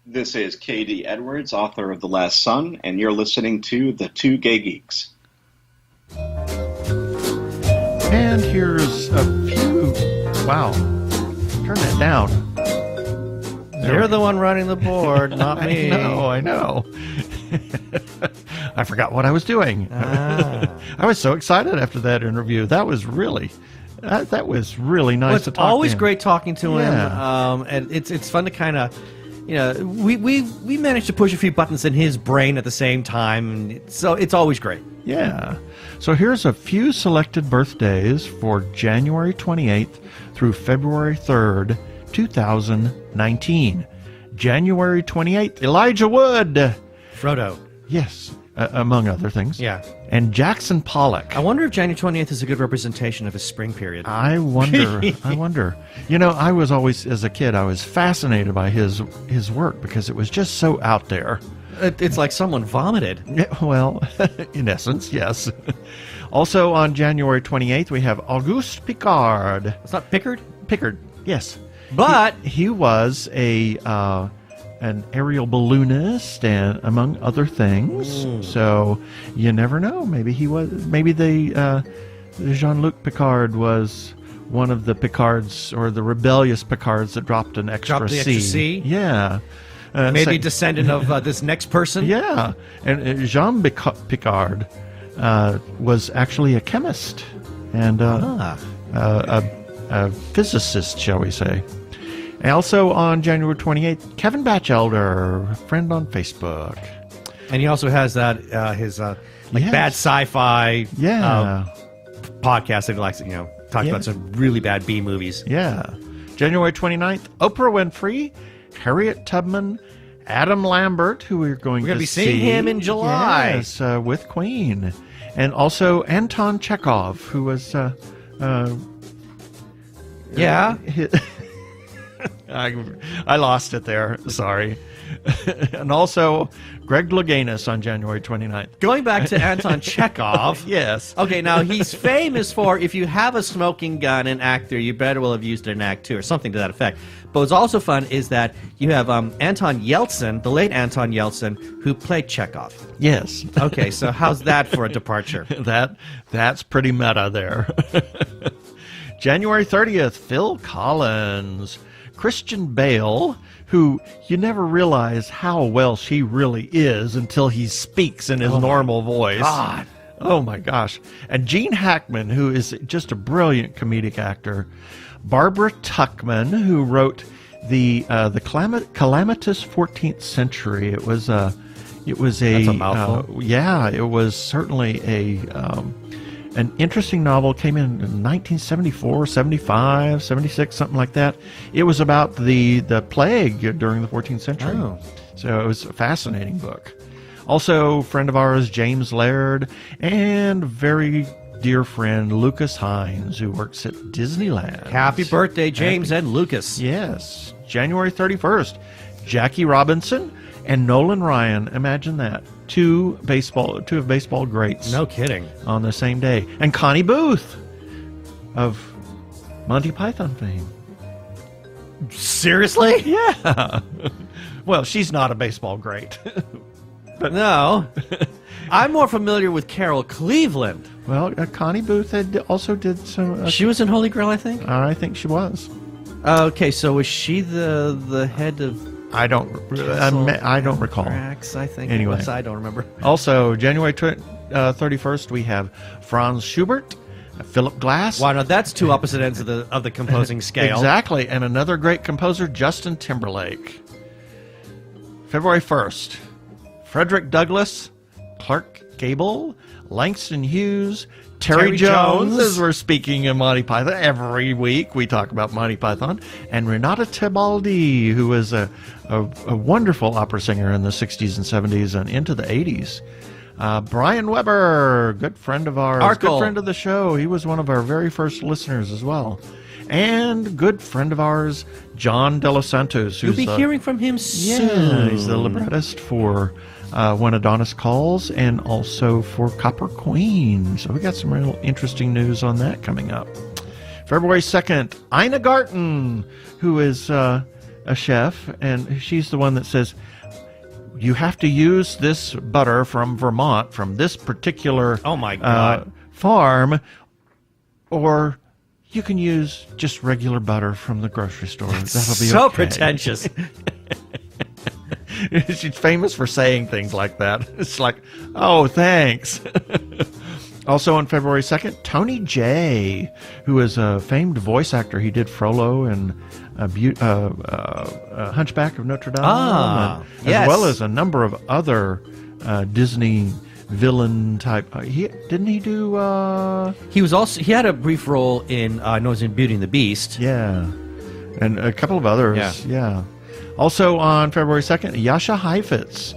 This is KD Edwards, author of The Last Son, and you're listening to the Two Gay Geeks. And here's a few. Wow. Turn that down. You're the one running the board, not me. I know. I forgot what I was doing. I was so excited after that interview. That was really nice Well, to talk it's always to him. great talking to him, Yeah. and it's fun to kind of, we managed to push a few buttons in his brain at the same time, and so it's always great. Yeah. So here's a few selected birthdays for January 28th through February 3rd, 2019. January 28th, Elijah Wood. Frodo. Yes, among other things. Yeah. And Jackson Pollock. I wonder if January 28th is a good representation of his spring period. I wonder. I was always, as a kid, I was fascinated by his work because it was just so out there. It's like someone vomited. Yeah, well, in essence, yes. Also on January 28th, we have Auguste Piccard. It's not Pickard? Pickard, yes. But he was an aerial balloonist, and among other things. So you never know. Maybe the Jean-Luc Picard was one of the Picards, or the rebellious Picards that dropped an extra C. Yeah. Maybe descendant of this next person? Yeah. And Jean Picard was actually a chemist and a physicist, shall we say. And also on January 28th, Kevin Batchelder, a friend on Facebook. And he also has that his Yes. bad sci-fi Yeah. podcast that he likes to talk about some really bad B movies. Yeah. January 29th, Oprah Winfrey, Harriet Tubman, Adam Lambert, who we're going to be seeing him in July. Yes, with Queen. And also Anton Chekhov, who was... Yeah. I lost it there. Sorry. And also Greg Louganis on January 29th. Going back to Anton Chekhov. Yes. Okay, now he's famous for, if you have a smoking gun in Act 3, you better well have used it in Act 2 or something to that effect. But what's also fun is that you have Anton Yeltsin, the late Anton Yeltsin, who played Chekhov. Yes. Okay, so how's that for a departure? That's pretty meta there. January 30th, Phil Collins. Christian Bale, who you never realize how well she really is until he speaks in his normal voice. God. Oh my gosh. And Gene Hackman, who is just a brilliant comedic actor. Barbara Tuchman, who wrote calamitous 14th century. It was a That's a mouthful. yeah, it was certainly an interesting novel. Came in 1974, 75, 76, something like that. It was about the plague during the 14th century. Oh. So it was a fascinating book. Also, friend of ours, James Laird, and very dear friend Lucas Hines, who works at Disneyland. Happy birthday, James and Lucas. Yes, January 31st. Jackie Robinson and Nolan Ryan. Imagine that. Two of baseball greats. No kidding. On the same day. And Connie Booth of Monty Python fame. Seriously? Yeah. Well, she's not a baseball great. But no. I'm more familiar with Carol Cleveland. Well, Connie Booth also did some... She was in Holy Grail, I think? I think she was. Okay, so was she the head of... I don't recall. Tracks, I think. Anyway. I don't remember. Also, January 31st, we have Franz Schubert, Philip Glass. Wow, no, that's two opposite ends of the composing scale. Exactly, and another great composer, Justin Timberlake. February 1st, Frederick Douglass, Clark Gable, Langston Hughes, Terry Jones, as we're speaking in Monty Python. Every week we talk about Monty Python. And Renata Tebaldi, who was a wonderful opera singer in the 60s and 70s and into the 80s. Brian Weber, good friend of ours, Arkle. good friend of the show. He was one of our very first listeners as well. And good friend of ours, John De Los Santos. You'll be hearing from him soon. Yeah, he's the librettist for When Adonis Calls and also for Copper Queen. So we got some real interesting news on that coming up. February 2nd, Ina Garten, who is a chef, and she's the one that says, you have to use this butter from Vermont, from this particular Oh my God. Farm, or you can use just regular butter from the grocery store. That'll be so okay. pretentious. She's famous for saying things like that. It's like, oh, thanks. Also on February 2nd, Tony Jay, who is a famed voice actor. He did Frollo and Hunchback of Notre Dame, yes. as well as a number of other Disney villain type. Didn't he do? He had a brief role in in Beauty and the Beast. Yeah, and a couple of others. Yeah. Also on February 2nd, Jascha Heifetz,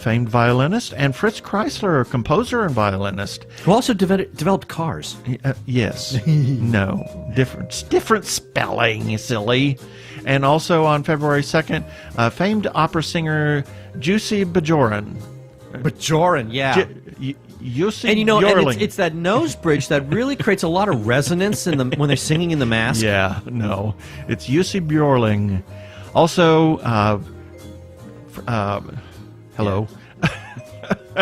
famed violinist, and Fritz Kreisler, composer and violinist. Who also developed cars. Yes. No. Different spelling, you silly. And also on February 2nd, famed opera singer Jussi Bjorn. Bjorn, yeah. Jussi And Bjorling. and it's that nose bridge that really creates a lot of resonance when they're singing in the mask. Yeah, no. It's Jussi Bjorling. Also, hello.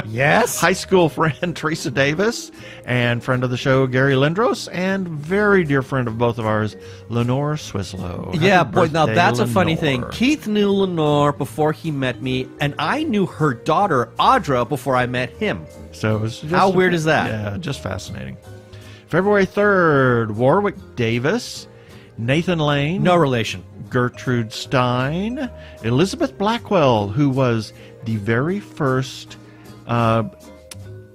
Yes? High school friend Teresa Davis and friend of the show Gary Lindros and very dear friend of both of ours, Lenore Swislow. Yeah, Happy boy, now birthday, that's a funny Lenore. thing. Keith knew Lenore before he met me, and I knew her daughter, Audra, before I met him. So it was just, How weird is that? Yeah, just fascinating. February 3rd, Warwick Davis, Nathan Lane. No relation. Gertrude Stein, Elizabeth Blackwell, who was the very first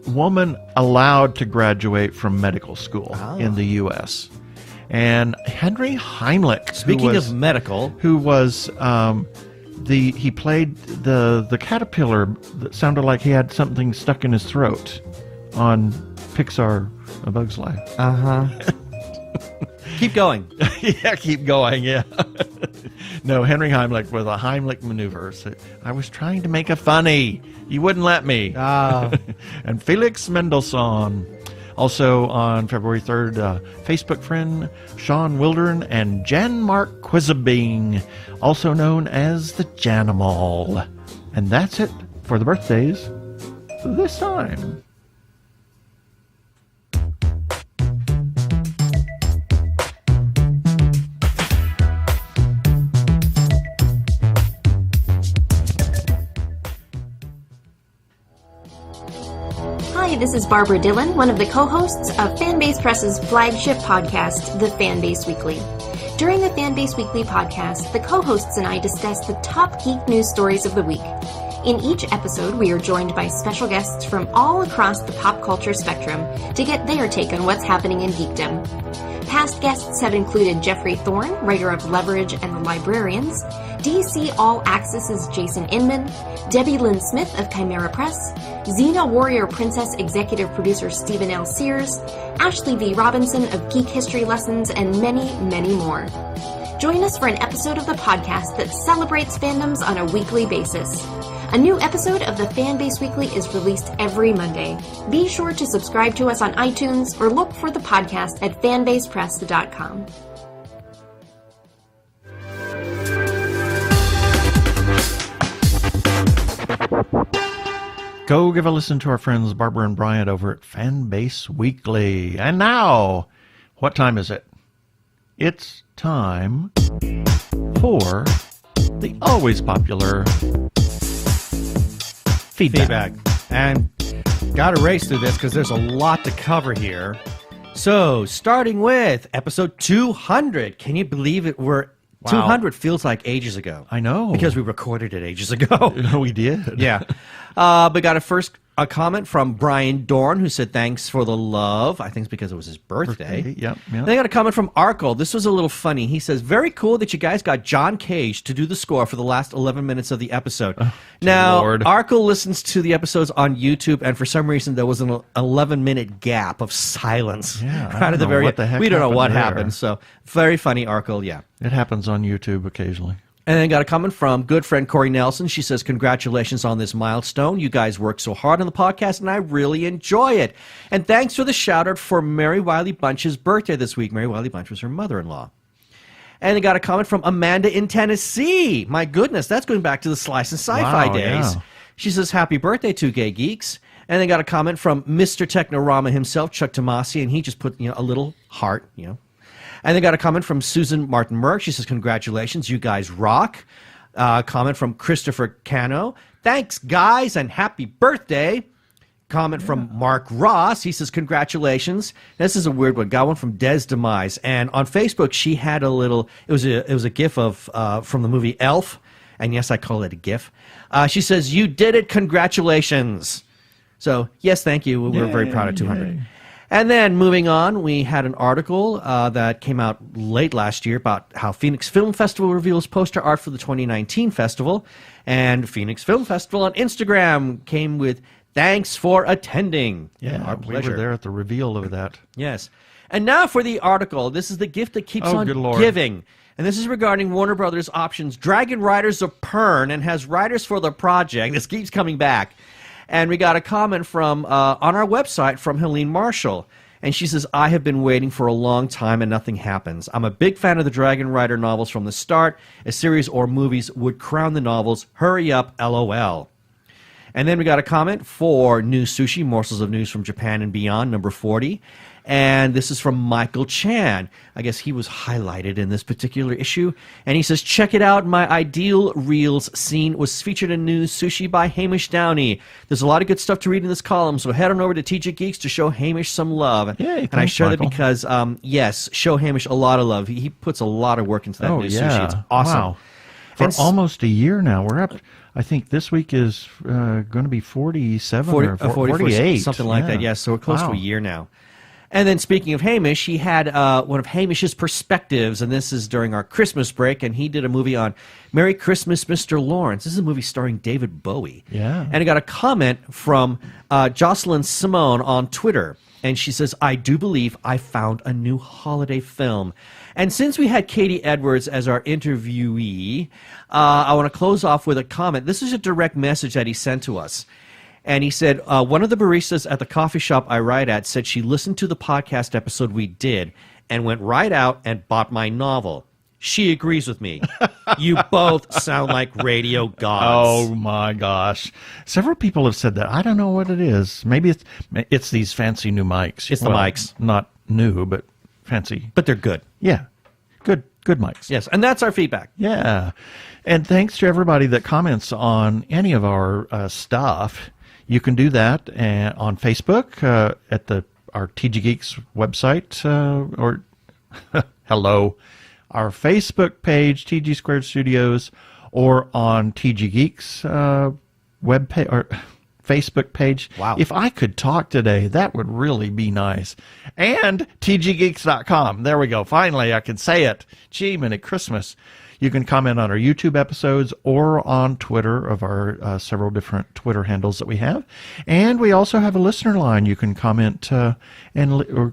woman allowed to graduate from medical school in the U.S., and Henry Heimlich. Speaking of medical, who was he played the caterpillar that sounded like he had something stuck in his throat on Pixar: A Bug's Life. keep going. Yeah, keep going, yeah. No, Henry Heimlich with a Heimlich maneuver. So I was trying to make a funny. You wouldn't let me. And Felix Mendelssohn. Also on February 3rd, Facebook friend Sean Wildern and Jan Mark Quizabing, also known as the Janimal. And that's it for the birthdays this time. Hi, this is Barbara Dillon, one of the co-hosts of Fanbase Press's flagship podcast, The Fanbase Weekly. During the Fanbase Weekly podcast, the co-hosts and I discuss the top geek news stories of the week. In each episode, we are joined by special guests from all across the pop culture spectrum to get their take on what's happening in geekdom. Past guests have included Jeffrey Thorne, writer of Leverage and The Librarians, DC All Access's Jason Inman, Debbie Lynn Smith of Chimera Press, Xena Warrior Princess executive producer Stephen L. Sears, Ashley V. Robinson of Geek History Lessons, and many, many more. Join us for an episode of the podcast that celebrates fandoms on a weekly basis. A new episode of the Fanbase Weekly is released every Monday. Be sure to subscribe to us on iTunes or look for the podcast at fanbasepress.com. Go give a listen to our friends Barbara and Bryant over at Fanbase Weekly. And now, what time is it? It's time for the always popular feedback. And got to race through this because there's a lot to cover here. So, starting with episode 200. Can you believe it? We're 200 feels like ages ago. I know. Because we recorded it ages ago. We did. Yeah. But got a comment from Brian Dorn, who said thanks for the love. I think it's because it was his birthday. Yep. Then I got a comment from Arkle. This was a little funny. He says, very cool that you guys got John Cage to do the score for the last 11 minutes of the episode. Now, Lord. Arkle listens to the episodes on YouTube, and for some reason there was an 11-minute gap of silence. Yeah, I right at the don't know very what the heck We don't know what happened there. happened. So, very funny, Arkle, yeah. It happens on YouTube occasionally. And then got a comment from good friend Corey Nelson. She says, congratulations on this milestone. You guys work so hard on the podcast, and I really enjoy it. And thanks for the shout-out for Mary Wiley Bunch's birthday this week. Mary Wiley Bunch was her mother-in-law. And I got a comment from Amanda in Tennessee. My goodness, that's going back to the Slice and Sci-Fi days. Yeah. She says, happy birthday, Two Gay Geeks. And then got a comment from Mr. Technorama himself, Chuck Tomasi, and he just put a little heart, And they got a comment from Susan Martin Merck. She says, congratulations, you guys rock. Comment from Christopher Cano. Thanks, guys, and happy birthday. Comment from Mark Ross. He says, congratulations. This is a weird one. Got one from Des Demise. And on Facebook, she had it was a GIF of from the movie Elf. And yes, I call it a GIF. She says, you did it. Congratulations. So, yes, thank you. We're very proud of 200. Yay. And then moving on, we had an article that came out late last year about how Phoenix Film Festival reveals poster art for the 2019 festival. And Phoenix Film Festival on Instagram came with, thanks for attending. Yeah, our pleasure. we were there at the reveal of that. Yes. And now for the article. This is the gift that keeps on good Lord. giving. And this is regarding Warner Brothers' options Dragon Riders of Pern, and has writers for the project. This keeps coming back. And we got a comment from on our website from Helene Marshall. And she says, I have been waiting for a long time and nothing happens. I'm a big fan of the Dragon Rider novels from the start. A series or movies would crown the novels. Hurry up, LOL. And then we got a comment for News Sushi, Morsels of News from Japan and Beyond, number 40. And this is from Michael Chan. I guess he was highlighted in this particular issue. And he says, check it out. My ideal reels scene was featured in News Sushi by Hamish Downey. There's a lot of good stuff to read in this column, so head on over to TG Geeks to show Hamish some love. Yay, and I thanks, share that Michael. because, yes, show Hamish a lot of love. He puts a lot of work into that News Sushi. It's awesome. Wow. For And almost a year now. We're up, I think this week is going to be 47 or 48. Something like that, yes. So we're close to Wow. a year now. And then speaking of Hamish, he had one of Hamish's perspectives, and this is during our Christmas break, and he did a movie on Merry Christmas, Mr. Lawrence. This is a movie starring David Bowie. Yeah. And I got a comment from Jocelyn Simone on Twitter, and she says, I do believe I found a new holiday film. And since we had Katie Edwards as our interviewee, I want to close off with a comment. This is a direct message that he sent to us. And he said, one of the baristas at the coffee shop I write at said she listened to the podcast episode we did and went right out and bought my novel. She agrees with me. You both sound like radio gods. Oh my gosh. Several people have said that. I don't know what it is. Maybe it's these fancy new mics. It's the mics. Not new, but fancy. But they're good. Yeah. Good mics. Yes, and that's our feedback. Yeah. And thanks to everybody that comments on any of our stuff. You can do that on Facebook at our TG Geeks website, or hello, our Facebook page, TG Squared Studios, or on TG Geeks web page or Facebook page. Wow. If I could talk today, that would really be nice. And tggeeks.com. There we go. Finally, I can say it. Gee, Minute Christmas. You can comment on our YouTube episodes or on Twitter of our several different Twitter handles that we have. And we also have a listener line. You can comment or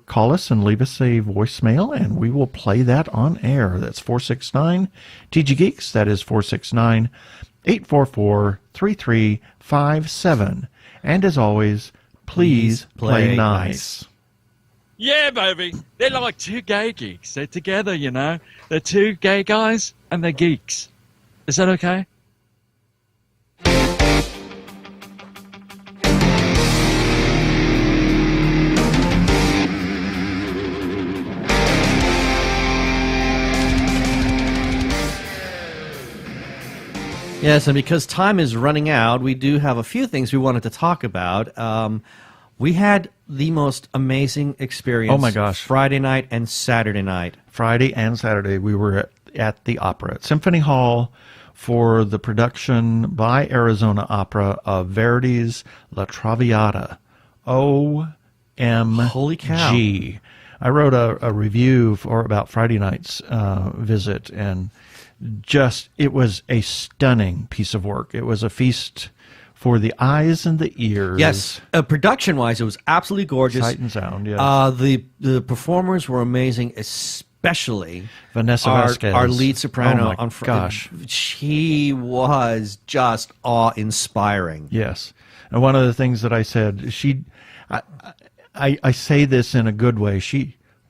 call us and leave us a voicemail, and we will play that on air. That's 469 TG Geeks. That is 469-844-3357. And as always, please play nice. Yeah, baby. They're like two gay geeks. They're together, you know. They're two gay guys and they're geeks. Is that okay? Yes, and because time is running out, we do have a few things we wanted to talk about. We had the most amazing experience. Oh, my gosh. Friday night and Saturday night. Friday and Saturday, we were at the opera at Symphony Hall for the production by Arizona Opera of Verdi's La Traviata. OMG. Holy cow. I wrote a review about Friday night's visit, and it was a stunning piece of work. It was a feast for the eyes and the ears. Yes, production-wise, it was absolutely gorgeous. Sight and sound, yes. The performers were amazing, especially Vanessa Vasquez. Our lead soprano. Oh my gosh. She was just awe-inspiring. Yes. And one of the things that I said, I say this in a good way.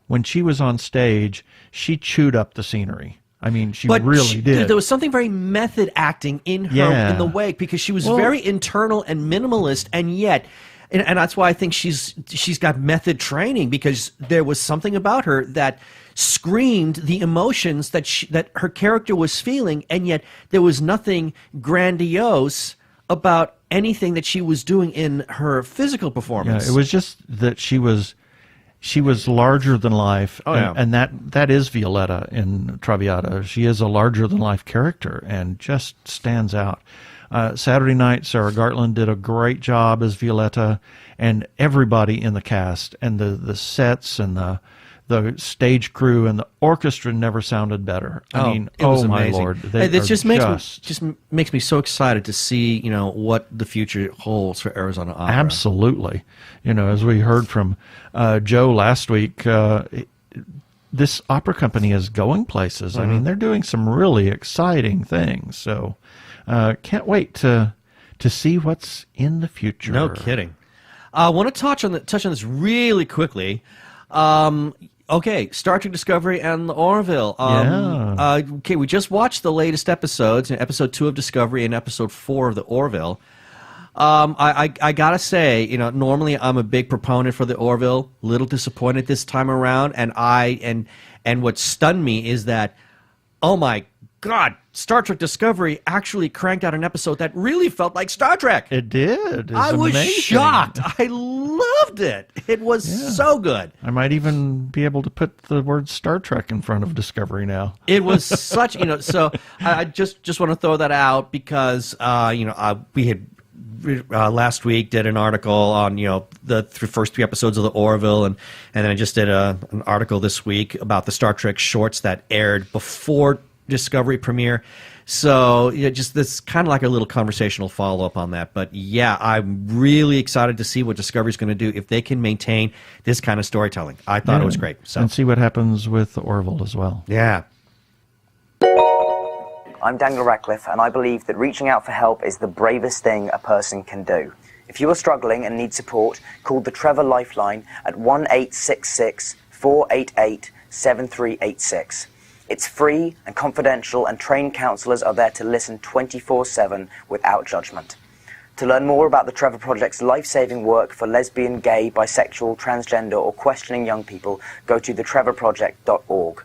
When she was on stage, she chewed up the scenery. I mean, she really did. There was something very method acting in her in the way, because she was very internal and minimalist, and yet, and that's why I think she's got method training, because there was something about her that screamed the emotions that her character was feeling, and yet there was nothing grandiose about anything that she was doing in her physical performance. Yeah, it was just that she was larger than life. Oh, yeah. And that is Violetta in Traviata. She is a larger than life character and just stands out. Saturday night, Sarah Gartland did a great job as Violetta, and everybody in the cast and the sets and the stage crew and the orchestra never sounded better. I mean, it was my amazing. Lord. It just makes me so excited to see, what the future holds for Arizona Opera. Absolutely. As we heard from Joe last week, this opera company is going places. I mean, they're doing some really exciting things. So can't wait to see what's in the future. No kidding. I want to touch on this really quickly. Okay, Star Trek Discovery and the Orville. Okay, we just watched the latest episodes, episode 2 of Discovery and episode 4 of the Orville. I gotta say, normally I'm a big proponent for the Orville. Little disappointed this time around, and what stunned me is that, oh my God, Star Trek Discovery actually cranked out an episode that really felt like Star Trek. It did. I was shocked. I loved it. It was so good. I might even be able to put the word Star Trek in front of Discovery now. It was such, so I just want to throw that out because, we had last week did an article on, the first 3 episodes of the Orville, and then I just did an article this week about the Star Trek shorts that aired before Discovery premiere. So just this kind of like a little conversational follow-up on that. But yeah, I'm really excited to see what Discovery's going to do if they can maintain this kind of storytelling. I thought it was great. So. And see what happens with the Orville as well. Yeah. I'm Daniel Radcliffe, and I believe that reaching out for help is the bravest thing a person can do. If you are struggling and need support, call the Trevor Lifeline at 1-866-488-7386. It's free and confidential, and trained counselors are there to listen 24/7 without judgment. To learn more about the Trevor Project's life-saving work for lesbian, gay, bisexual, transgender, or questioning young people, go to thetrevorproject.org.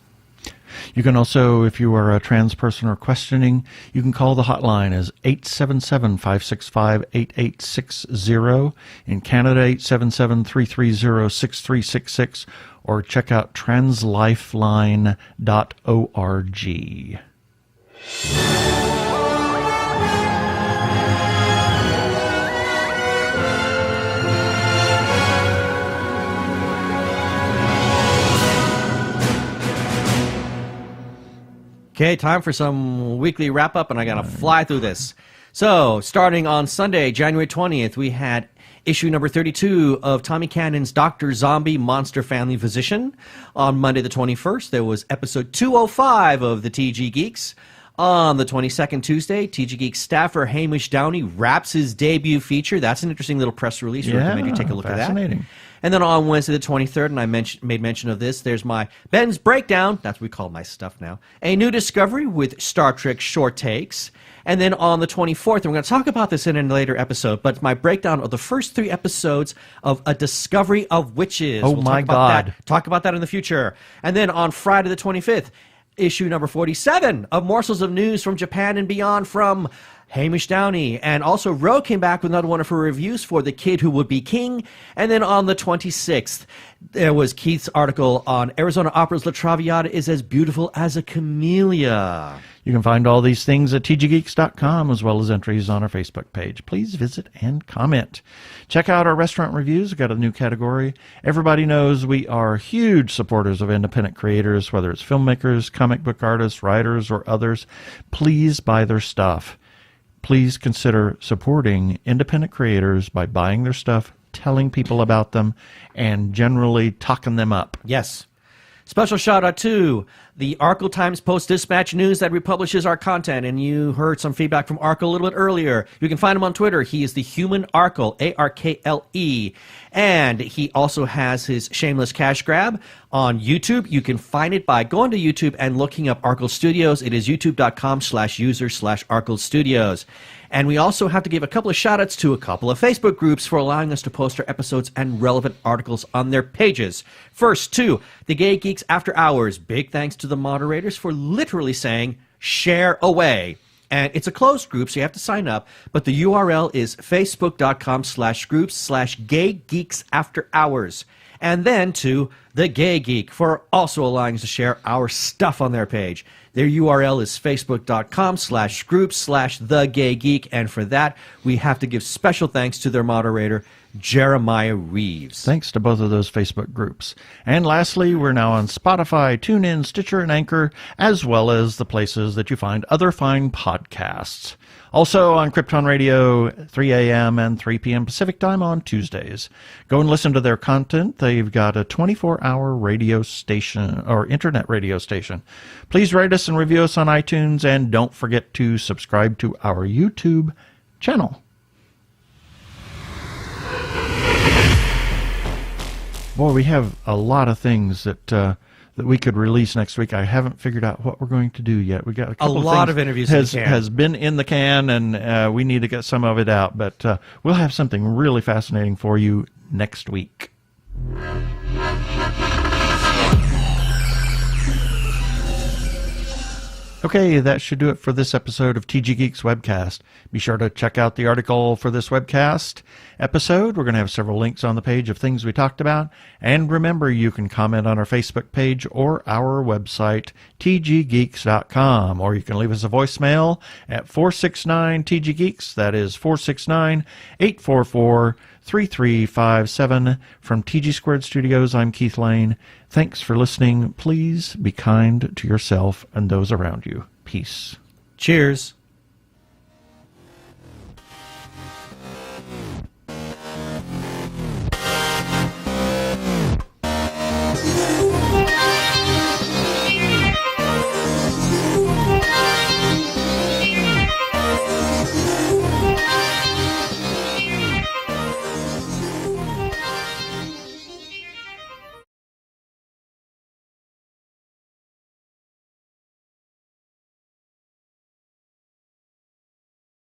You can also, if you are a trans person or questioning, you can call the hotline as 877-565-8860. In Canada, 877-330-6366, or check out translifeline.org. Okay, time for some weekly wrap-up, and I got to fly through this. So, starting on Sunday, January 20th, we had issue number 32 of Tommy Cannon's Dr. Zombie Monster Family Physician. On Monday the 21st, there was episode 205 of the TG Geeks. On the 22nd, Tuesday, TG Geeks staffer Hamish Downey wraps his debut feature. That's an interesting little press release. We recommend you take a look at that. And then on Wednesday the 23rd, and I made mention of this, there's my Ben's Breakdown. That's what we call my stuff now. A new discovery with Star Trek short takes. And then on the 24th, and we're going to talk about this in a later episode, but my breakdown of the first 3 episodes of A Discovery of Witches. Oh, my God. Talk about that in the future. And then on Friday the 25th, issue number 47 of Morsels of News from Japan and Beyond from Hamish Downey. And also Ro came back with another one of her reviews for The Kid Who Would Be King. And then on the 26th, there was Keith's article on Arizona Opera's La Traviata is as beautiful as a camellia. You can find all these things at tggeeks.com, as well as entries on our Facebook page. Please visit and comment. Check out our restaurant reviews. We've got a new category. Everybody knows we are huge supporters of independent creators, whether it's filmmakers, comic book artists, writers, or others. Please buy their stuff. Please consider supporting independent creators by buying their stuff, telling people about them, and generally talking them up. Yes. Special shout out to the Arkle Times Post-Dispatch News that republishes our content, and you heard some feedback from Arkle a little bit earlier. You can find him on Twitter. He is the Human Arkle, A-R-K-L-E, and he also has his Shameless Cash Grab on YouTube. You can find it by going to YouTube and looking up Arkle Studios. It is youtube.com/user/Arkle Studios. And we also have to give a couple of shout-outs to a couple of Facebook groups for allowing us to post our episodes and relevant articles on their pages. First, to the Gay Geeks After Hours. Big thanks to the moderators for literally saying, share away. And it's a closed group, so you have to sign up. But the URL is facebook.com/groups/Gay Geeks After Hours. And then to The Gay Geek for also allowing us to share our stuff on their page. Their URL is facebook.com/groups/The Gay Geek. And for that, we have to give special thanks to their moderator, Jeremiah Reeves. Thanks to both of those Facebook groups. And lastly, we're now on Spotify, TuneIn, Stitcher, and Anchor, as well as the places that you find other fine podcasts. Also on Krypton Radio, 3 a.m. and 3 p.m. Pacific Time on Tuesdays. Go and listen to their content. They've got a 24-hour radio station, or internet radio station. Please rate us and review us on iTunes, and don't forget to subscribe to our YouTube channel. Boy, we have a lot of things that we could release next week. I haven't figured out what we're going to do yet. We got a couple lot of interviews has been in the can, and we need to get some of it out. But we'll have something really fascinating for you next week. Okay, that should do it for this episode of TG Geeks Webcast. Be sure to check out the article for this webcast episode. We're going to have several links on the page of things we talked about. And remember, you can comment on our Facebook page or our website, tggeeks.com. Or you can leave us a voicemail at 469-TG-GEEKS. That is 469-844-3357. From TG Squared Studios, I'm Keith Lane. Thanks for listening. Please be kind to yourself and those around you. Peace. Cheers.